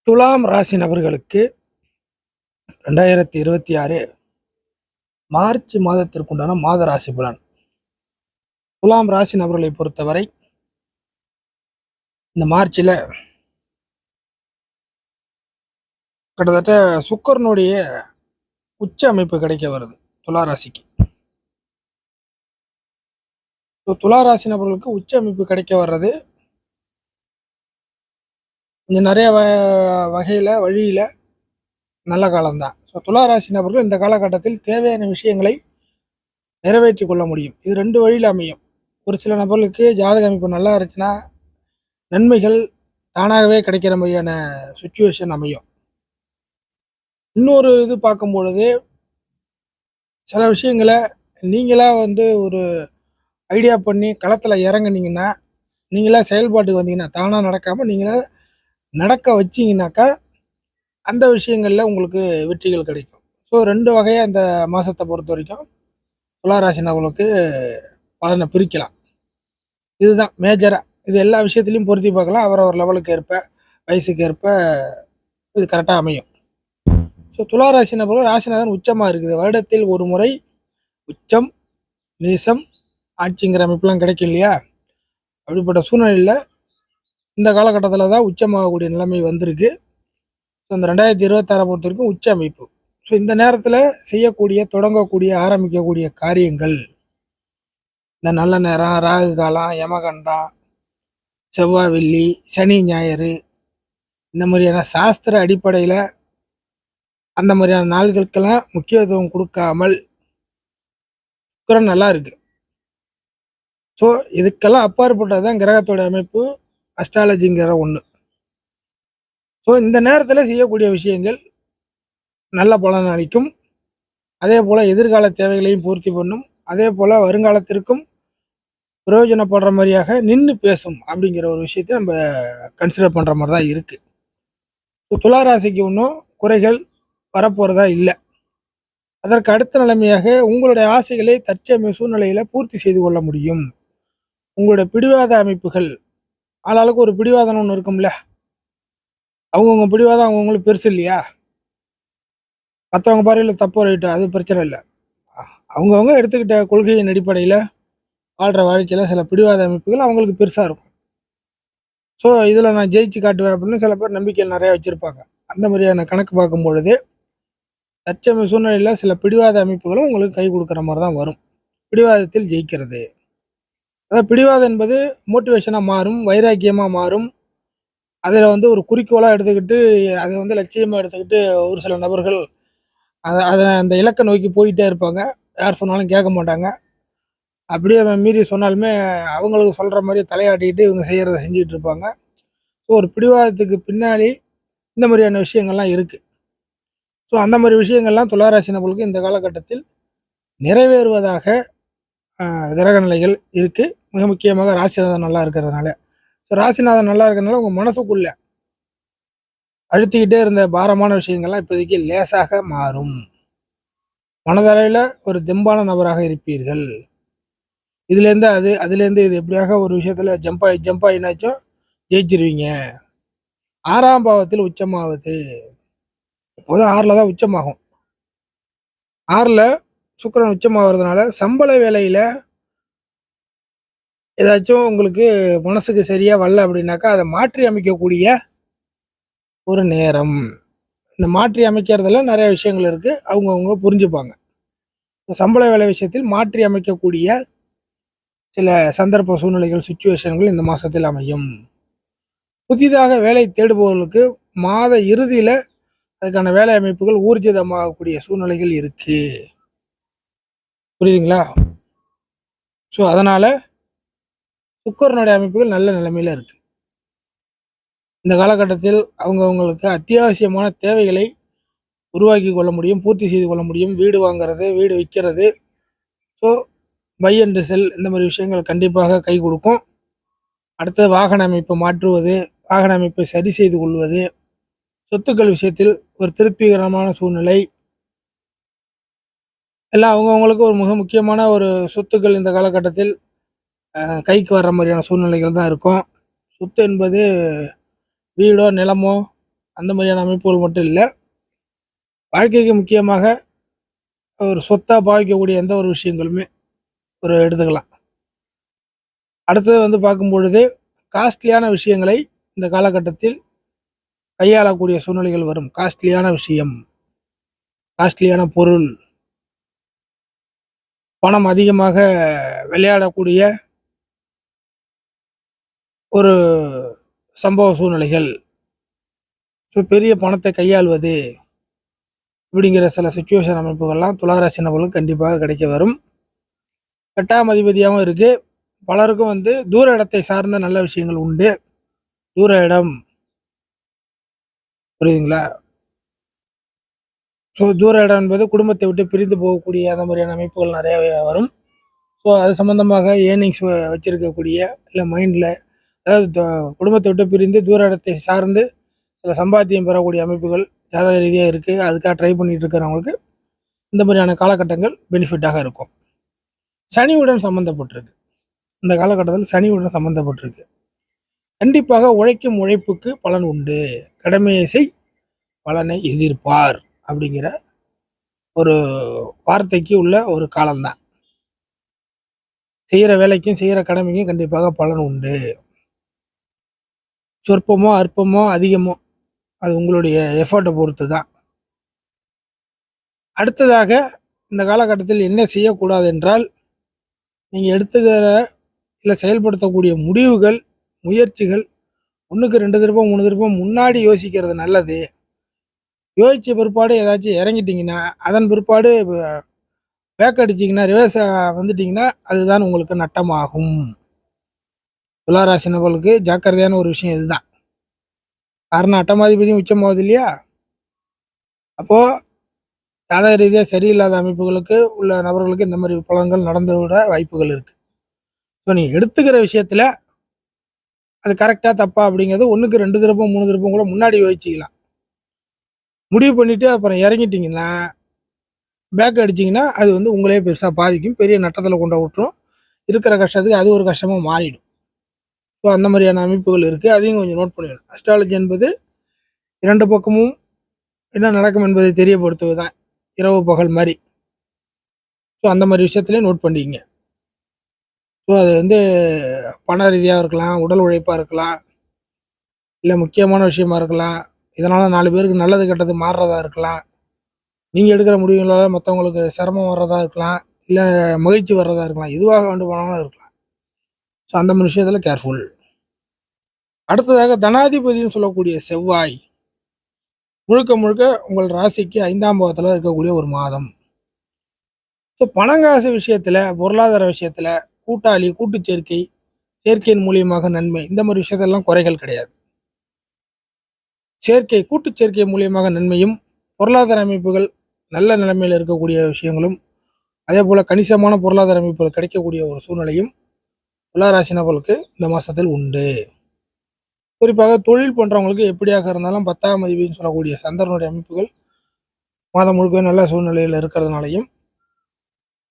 துலாம் ராசி நபர்களுக்கு 2026 மார்ச் மாதத்திற்குண்டான மாத ராசி பலன். துலாம் ராசி நபர்களை பொறுத்தவரை இந்த மார்ச்ல கிட்டத்தட்ட சுக்கரனுடைய உச்ச அமைப்பு கிடைக்க வருது துலா ராசிக்கு. துலா ராசி நபர்களுக்கு உச்ச அமைப்பு கிடைக்க வர்றது இங்க நிறைய வழியில நல்ல காலம்தான். ஸோ துலா ராசி நபர்கள் இந்த காலகட்டத்தில் தேவையான விஷயங்களை நிறைவேற்றி கொள்ள முடியும். இது 2 வழியில் அமையும். ஒரு சில நபர்களுக்கு ஜாதக அமைப்பு நல்லா இருந்துச்சுன்னா நன்மைகள் தானாகவே கிடைக்கிற மாதிரியான சுச்சுவேஷன் அமையும். இன்னொரு இது பார்க்கும் பொழுது சில விஷயங்களை நீங்களா ஒரு ஐடியா பண்ணி களத்தில் இறங்குனீங்கன்னா, நீங்களா செயல்பாட்டுக்கு வந்தீங்கன்னா, தானாக நடக்காமல் நீங்களா நடக்க வச்சிங்கனாக்கா அந்த விஷயங்களில் உங்களுக்கு வெற்றிகள் கிடைக்கும். ஸோ 2 வகையாக இந்த மாதத்தை பொறுத்த வரைக்கும் துளாராசி நபர்களுக்கு பலனை பிரிக்கலாம். இதுதான் மேஜராக. இது எல்லா விஷயத்துலையும் பொருத்தி பார்க்கலாம். அவரவர் லெவலுக்கு ஏற்ப, வயசுக்கு ஏற்ப இது கரெக்டாக அமையும். ஸோ துளாராசி நபர்கள் ராசிநாதன் உச்சமாக இருக்குது. வருடத்தில் ஒரு முறை உச்சம், நீசம், ஆட்சிங்கிற அமைப்புலாம் கிடைக்கும் இல்லையா? அப்படிப்பட்ட சூழ்நிலையில் இந்த காலகட்டத்தில் தான் உச்சமாகக்கூடிய நிலைமை வந்திருக்கு. ஸோ இந்த 2026 பொறுத்த வரைக்கும் உச்ச அமைப்பு. ஸோ இந்த நேரத்தில் செய்யக்கூடிய, தொடங்கக்கூடிய, ஆரம்பிக்கக்கூடிய காரியங்கள் இந்த நல்ல நேரம், ராகு காலம், யமகண்டம், செவ்வாய், வெள்ளி, சனி, ஞாயிறு இந்த மாதிரியான சாஸ்திர அடிப்படையில் அந்த மாதிரியான நாள்களுக்கெல்லாம் முக்கியத்துவம் கொடுக்காமல் சுக்கிரன் நல்லா இருக்கு. ஸோ இதுக்கெல்லாம் அப்பாற்பட்டதான் கிரகத்தோட அமைப்பு, அஸ்ட்ராலஜிங்கிற ஒன்று. ஸோ இந்த நேரத்தில் செய்யக்கூடிய விஷயங்கள் நல்ல பலன் அளிக்கும். அதே போல் எதிர்கால தேவைகளையும் பூர்த்தி பண்ணும். அதே போல் வருங்காலத்திற்கும் பிரயோஜனப்படுற மாதிரியாக நின்று பேசும் அப்படிங்கிற ஒரு விஷயத்தை நம்ம கன்சிடர் பண்ணுற மாதிரி தான் இருக்குது. துளாராசிக்கு ஒன்றும் குறைகள் வரப்போகிறதா இல்லை. அதற்கு அடுத்த நிலைமையாக உங்களுடைய ஆசைகளை தற்சமய சூழ்நிலையில் பூர்த்தி செய்து கொள்ள முடியும். உங்களுடைய பிடிவாத அமைப்புகள், ஆளாளுக்கு ஒரு பிடிவாதம் ஒன்று இருக்கும்ல, அவங்கவுங்க பிடிவாதம் அவங்கவுங்களுக்கு பெருசு இல்லையா? மற்றவங்க பார்வையில் தப்பு ரைட்டு அது பிரச்சனை இல்லை. அவங்கவுங்க எடுத்துக்கிட்ட கொள்கையின் அடிப்படையில் வாழ்கிற வாழ்க்கையில் சில பிடிவாத அமைப்புகள் அவங்களுக்கு பெருசாக இருக்கும். ஸோ இதில் நான் ஜெயிச்சு காட்டுவேன் அப்படின்னு சில பேர் நம்பிக்கையில் நிறையா வச்சுருப்பாங்க. அந்த மாதிரியான கணக்கு பார்க்கும் பொழுது தற்சமய சூழ்நிலையில் சில பிடிவாத அமைப்புகளும் உங்களுக்கு கை கொடுக்குற மாதிரி தான் வரும். பிடிவாதத்தில் ஜெயிக்கிறது, அதாவது பிடிவாதம் என்பது மோட்டிவேஷனாக மாறும், வைராக்கியமாக மாறும். அதில் ஒரு குறிக்கோளாக எடுத்துக்கிட்டு அதை லட்சியமாக எடுத்துக்கிட்டு ஒரு சில நபர்கள் அதை அந்த இலக்கை நோக்கி போயிட்டே இருப்பாங்க. யார் சொன்னாலும் கேட்க மாட்டாங்க. அப்படியே மீறி சொன்னாலுமே அவங்களுக்கு சொல்கிற மாதிரி தலையாட்டிக்கிட்டு இவங்க செய்கிறத செஞ்சுக்கிட்டு இருப்பாங்க. ஸோ ஒரு பிடிவாதத்துக்கு பின்னாடி இந்த மாதிரியான விஷயங்கள்லாம் இருக்குது. ஸோ அந்த மாதிரி விஷயங்கள்லாம் துளாராசி நபர்களுக்கு இந்த காலகட்டத்தில் நிறைவேறுவதாக கிரக நிலைகள் இருக்குது. மிக முக்கியமாக ராசிநாதன் நல்லா இருக்கிறதுனால. ஸோ ராசிநாதன் நல்லா இருக்கிறதுனால உங்கள் மனசுக்குள்ள அழுத்திக்கிட்டே இருந்த பாரமான விஷயங்கள்லாம் இப்போதைக்கு லேசாக மாறும். மனதளவில் ஒரு தெம்பான நபராக இருப்பீர்கள். இதுலேருந்து அது, அதுலேருந்து இது, எப்படியாக ஒரு விஷயத்தில் ஜம்ப் ஆகினாச்சும் ஜெயிச்சிருவீங்க. 6ஆம் பாவத்தில் உச்சமாகுது. இப்போதான் 6ல் தான் உச்சமாகும். 6ல் சுக்கிரன் உச்சமாகிறதுனால சம்பள வேலையில் ஏதாச்சும் உங்களுக்கு மனசுக்கு சரியாக வரல அப்படின்னாக்கா அதை மாற்றி அமைக்கக்கூடிய ஒரு நேரம். இந்த மாற்றி அமைக்கிறதுல நிறைய விஷயங்கள் இருக்குது, அவங்கவுங்க புரிஞ்சுப்பாங்க. சம்பள வேலை விஷயத்தில் மாற்றி அமைக்கக்கூடிய சில சந்தர்ப்ப சூழ்நிலைகள், சுச்சுவேஷன்கள் இந்த மாதத்தில் அமையும். புதிதாக வேலை தேடுபவர்களுக்கு மாத இறுதியில் அதுக்கான வேலை அமைப்புகள் ஊர்ஜிதமாகக்கூடிய சூழ்நிலைகள் இருக்கு. புரியுதுங்களா? ஸோ அதனால் சுக்கிரனுடைய அமைப்புகள் நல்ல நிலைமையில் இருக்கு. இந்த காலகட்டத்தில் அவங்களுக்கு அத்தியாவசியமான தேவைகளை உருவாக்கி கொள்ள முடியும், பூர்த்தி செய்து கொள்ள முடியும். வீடு வாங்கிறது, வீடு விற்கிறது, ஸோ பை அண்ட் செல் இந்த மாதிரி விஷயங்கள் கண்டிப்பாக கை கொடுக்கும். அடுத்தது வாகன அமைப்பை மாற்றுவது, வாகன அமைப்பை சரி செய்து கொள்வது, சொத்துக்கள் விஷயத்தில் ஒரு திருப்திகரமான சூழ்நிலை எல்லாம் அவங்கவுங்களுக்கு ஒரு மிக முக்கியமான ஒரு சொத்துக்கள் இந்த காலகட்டத்தில் கைக்கு வர்ற மாதிரியான சூழ்நிலைகள் தான் இருக்கும். சொத்து என்பது வீடோ நிலமோ அந்த மாதிரியான அமைப்புகள் மட்டும் இல்லை, வாழ்க்கைக்கு முக்கியமாக ஒரு சொத்தாக பாவிக்கக்கூடிய எந்த ஒரு விஷயங்களுமே ஒரு எடுத்துக்கலாம். அடுத்தது வந்து பார்க்கும் பொழுது காஸ்ட்லியான விஷயங்களை இந்த காலகட்டத்தில் கையாளக்கூடிய சூழ்நிலைகள் வரும். காஸ்ட்லியான விஷயம், காஸ்ட்லியான பொருள், பணம் அதிகமாக விளையாடக்கூடிய ஒரு சம்பவ சூழ்நிலைகள், பெரிய பணத்தை கையாள்வது இப்படிங்கிற சில சுச்சுவேஷன் அமைப்புகள்லாம் துளாராசி நபர்களுக்கு கண்டிப்பாக கிடைக்க வரும். 8ஆம் அதிபதியாகவும் இருக்கு. பலருக்கும் வந்து தூர இடத்தை சார்ந்த நல்ல விஷயங்கள் உண்டு. தூர இடம், புரியுதுங்களா? ஸோ தூர இடம் என்பது குடும்பத்தை விட்டு பிரிந்து போகக்கூடிய அந்த மாதிரியான அமைப்புகள் நிறையவே வரும். ஸோ அது சம்மந்தமாக ஏர்னிங்ஸ் வச்சிருக்கக்கூடிய, இல்லை மைண்டில், அதாவது குடும்பத்தை விட்டு பிரிந்து தூர இடத்தை சார்ந்து சில சம்பாத்தியம் பெறக்கூடிய அமைப்புகள் ஜாதக ரீதியாக இருக்குது. அதுக்காக ட்ரை பண்ணிட்டு இருக்கிறவங்களுக்கு இந்த மாதிரியான காலகட்டங்கள் பெனிஃபிட்டாக இருக்கும். சனியுடன் சம்மந்தப்பட்டிருக்கு. இந்த காலகட்டத்தில் சனியுடன் சம்மந்தப்பட்டிருக்கு. கண்டிப்பாக உழைக்கும் உழைப்புக்கு பலன் உண்டு. கடமையை செய், பலனை எதிர்பார் அப்படிங்கிற ஒரு வார்த்தைக்கு உள்ள ஒரு காலம்தான். செய்கிற வேலைக்கும் செய்கிற கடமைக்கும் கண்டிப்பாக பலன் உண்டு. சொற்பமோ அற்பமோ அதிகமோ அது உங்களுடைய எஃபர்ட்டை பொறுத்து தான். அடுத்ததாக இந்த காலகட்டத்தில் என்ன செய்யக்கூடாது என்றால், நீங்கள் எடுத்துக்கிற இல்லை செயல்படுத்தக்கூடிய முடிவுகள், முயற்சிகள் 1க்கு 2 திருப்பம் 3 திருப்பம் முன்னாடி யோசிக்கிறது நல்லது. யோசித்த பிற்பாடு ஏதாச்சும் இறங்கிட்டிங்கன்னா, அதன் பிற்பாடு பேக் அடிச்சிங்கன்னா, ரிவர்ஸ் வந்துட்டிங்கன்னா, அதுதான் உங்களுக்கு நட்டமாகும். துளாராசி நபர்களுக்கு ஜாக்கிரதையான ஒரு விஷயம் இதுதான். காரணம் அட்டமாதிபதியும் உச்சமாகுது இல்லையா? அப்போது ஜாதக ரீதியாக சரியில்லாத அமைப்புகளுக்கு உள்ள நபர்களுக்கு இந்த மாதிரி பலன்கள் நடந்து விட வாய்ப்புகள் இருக்குது. ஸோ நீங்கள் எடுத்துக்கிற விஷயத்தில் அது கரெக்டாக தப்பா அப்படிங்கிறது 1க்கு 2 திருப்பம் 3 திருப்பம் கூட முன்னாடி யோசிச்சிக்கலாம். முடிவு பண்ணிவிட்டு அப்புறம் இறங்கிட்டிங்கன்னா, பேக் அடிச்சிங்கன்னா அது வந்து உங்களே பெருசாக பாதிக்கும். பெரிய நட்டத்தில் கொண்டு விட்டுரும். இருக்கிற கஷ்டத்துக்கு அது ஒரு கஷ்டமாக மாறிடும். ஸோ அந்த மாதிரியான அமைப்புகள் இருக்குது. அதையும் கொஞ்சம் நோட் பண்ணிடணும். அஸ்ட்ராலஜி என்பது 2 பக்கமும் என்ன நடக்கும் என்பதை தெரியப்படுத்துவது தான். இரவு பகல் மாதிரி. ஸோ அந்த மாதிரி விஷயத்துலேயும் நோட் பண்ணிக்கிங்க. ஸோ அது வந்து பண ரீதியாக இருக்கலாம், உடல் உழைப்பாக இருக்கலாம், இல்லை முக்கியமான விஷயமா இருக்கலாம். இதனால் 4 பேருக்கு நல்லது கெட்டது மாறுறதா இருக்கலாம். நீங்கள் எடுக்கிற முடிவுகளால் மற்றவங்களுக்கு சிரமம் வர்றதா இருக்கலாம், இல்லை மகிழ்ச்சி வர்றதா இருக்கலாம். எதுவாக வேண்டு போனாலும் இருக்கலாம். ஸோ அந்த மாதிரி விஷயத்தில் கேர்ஃபுல். அடுத்ததாக தனாதிபதினு சொல்லக்கூடிய செவ்வாய் முழுக்க முழுக்க உங்கள் ராசிக்கு 5ஆம் பாவத்தில் இருக்கக்கூடிய ஒரு மாதம். ஸோ பணங்காசு விஷயத்தில், பொருளாதார விஷயத்தில், கூட்டாளி, கூட்டு சேர்க்கை, சேர்க்கையின் மூலியமாக நன்மை, இந்த மாதிரி விஷயத்தெல்லாம் குறைகள் கிடையாது. சேர்க்கை, கூட்டு சேர்க்கை மூலியமாக நன்மையும், பொருளாதார அமைப்புகள் நல்ல நிலைமையில் இருக்கக்கூடிய விஷயங்களும், அதே போல் கணிசமான பொருளாதார அமைப்புகள் கிடைக்கக்கூடிய ஒரு சூழ்நிலையும் துளாராசி நபர்களுக்கு இந்த மாதத்தில் உண்டு. குறிப்பாக தொழில் பண்ணுறவங்களுக்கு எப்படியாக இருந்தாலும் 10ஆம் அதிபதினு சொல்லக்கூடிய சந்திரனுடைய அமைப்புகள் மாதம் முழுக்க நல்ல சூழ்நிலையில் இருக்கிறதுனாலையும்,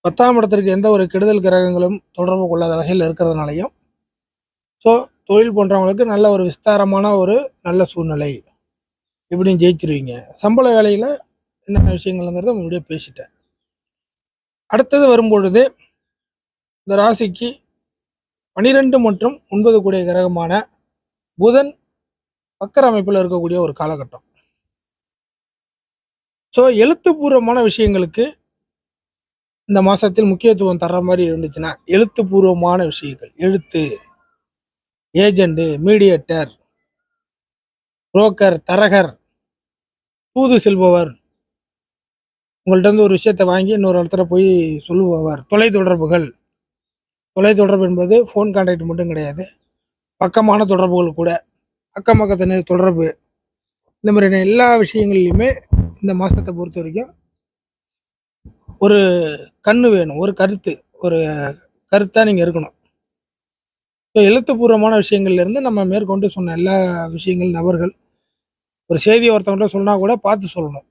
10ஆம் இடத்திற்கு எந்த ஒரு கெடுதல் கிரகங்களும் தொடர்பு கொள்ளாத வகையில் இருக்கிறதுனாலையும், ஸோ தொழில் பண்ணுறவங்களுக்கு நல்ல ஒரு விஸ்தாரமான ஒரு நல்ல சூழ்நிலை, இப்படின்னு ஜெயிச்சிருவீங்க. சம்பள வேலையில் என்னென்ன விஷயங்கள்ங்கிறத முன்னாடியே பேசிட்டேன். அடுத்தது வரும்பொழுது இந்த ராசிக்கு 12 மற்றும் 9 கூடிய கிரகமான புதன் வக்கர அமைப்பில் இருக்கக்கூடிய ஒரு காலகட்டம். ஸோ எழுத்துப்பூர்வமான விஷயங்களுக்கு இந்த மாதத்தில் முக்கியத்துவம் தர்ற மாதிரி இருந்துச்சுன்னா, எழுத்துப்பூர்வமான விஷயங்கள், எழுத்து, ஏஜெண்டு, மீடியேட்டர், புரோக்கர், தரகர், தூது செல்பவர், உங்கள்கிட்ட இருந்து ஒரு விஷயத்தை வாங்கி இன்னொரு இடத்துல போய் சொல்லுபவர், தொலைத்தொடர்புகள். தொலைத்தொடர்பு என்பது ஃபோன் கான்டாக்ட் மட்டும் கிடையாது, பக்கமான தொடர்புகள் கூட, அக்கம் பக்கத்தின தொடர்பு, இந்த மாதிரியான எல்லா விஷயங்கள்லையுமே இந்த மாதத்தை பொறுத்த வரைக்கும் ஒரு கண்ணு வேணும், ஒரு கருத்து, ஒரு கருத்தாக நீங்கள் இருக்கணும். ஸோ எழுத்துப்பூர்வமான விஷயங்கள்லேருந்து நம்ம மேற்கொண்டு சொன்ன எல்லா விஷயங்கள், நபர்கள், ஒரு செய்தியை ஒருத்தவங்கள்ட்ட சொன்னால் கூட பார்த்து சொல்லணும்.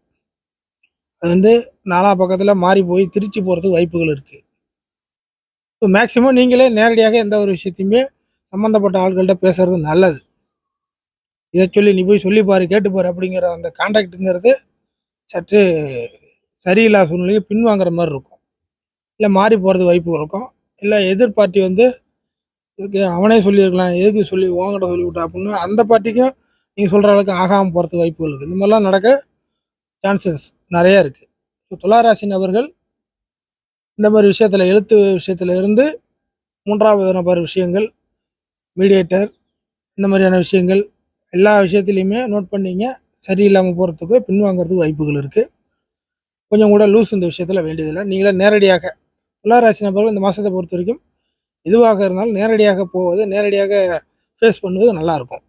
அது வந்து நாலா பக்கத்தில் மாறி போய் திருச்சி போகிறதுக்கு வாய்ப்புகள் இருக்குது. ஸோ மேக்சிமம் நீங்களே நேரடியாக எந்த ஒரு விஷயத்தையுமே சம்மந்தப்பட்ட ஆட்கள்கிட்ட பேசுறது நல்லது. இதை சொல்லி நீ போய் சொல்லிப்பாரு கேட்டுப்பாரு அப்படிங்கிற அந்த கான்டாக்டுங்கிறது சற்று சரியில்லாத சூழ்நிலையை பின்வாங்குற மாதிரி இருக்கும். இல்லை மாறி போகிறது வாய்ப்புகள் இருக்கும். இல்லை எதிர் பார்ட்டி வந்து இதுக்கு அவனே சொல்லியிருக்கலாம், எதுக்கு சொல்லி உங்ககிட்ட சொல்லிவிட்டா அப்படின்னு அந்த பார்ட்டிக்கும் நீங்கள் சொல்கிற அளவுக்கு ஆகாமல் போகிறதுக்கு வாய்ப்புகள் இருக்குது. இந்த மாதிரிலாம் நடக்க சான்சஸ் நிறையா இருக்குது. ஸோ துளாராசி நபர்கள் இந்த மாதிரி விஷயத்தில் எழுத்து விஷயத்தில் இருந்து 3வது நபர் விஷயங்கள், மீடியேட்டர், இந்த மாதிரியான விஷயங்கள் எல்லா விஷயத்துலையுமே நோட் பண்ணிங்க. சரியில்லாமல் போகிறதுக்கு பின்வாங்கிறதுக்கு வாய்ப்புகள் இருக்குது. கொஞ்சம் கூட லூஸ் இந்த விஷயத்தில் வேண்டியதில்லை. நீங்களே நேரடியாக துளாராசி நபர்கள் இந்த மாதத்தை பொறுத்த வரைக்கும் எதுவாக இருந்தாலும் நேரடியாக போவது, நேரடியாக ஃபேஸ் பண்ணுவது நல்லாயிருக்கும்.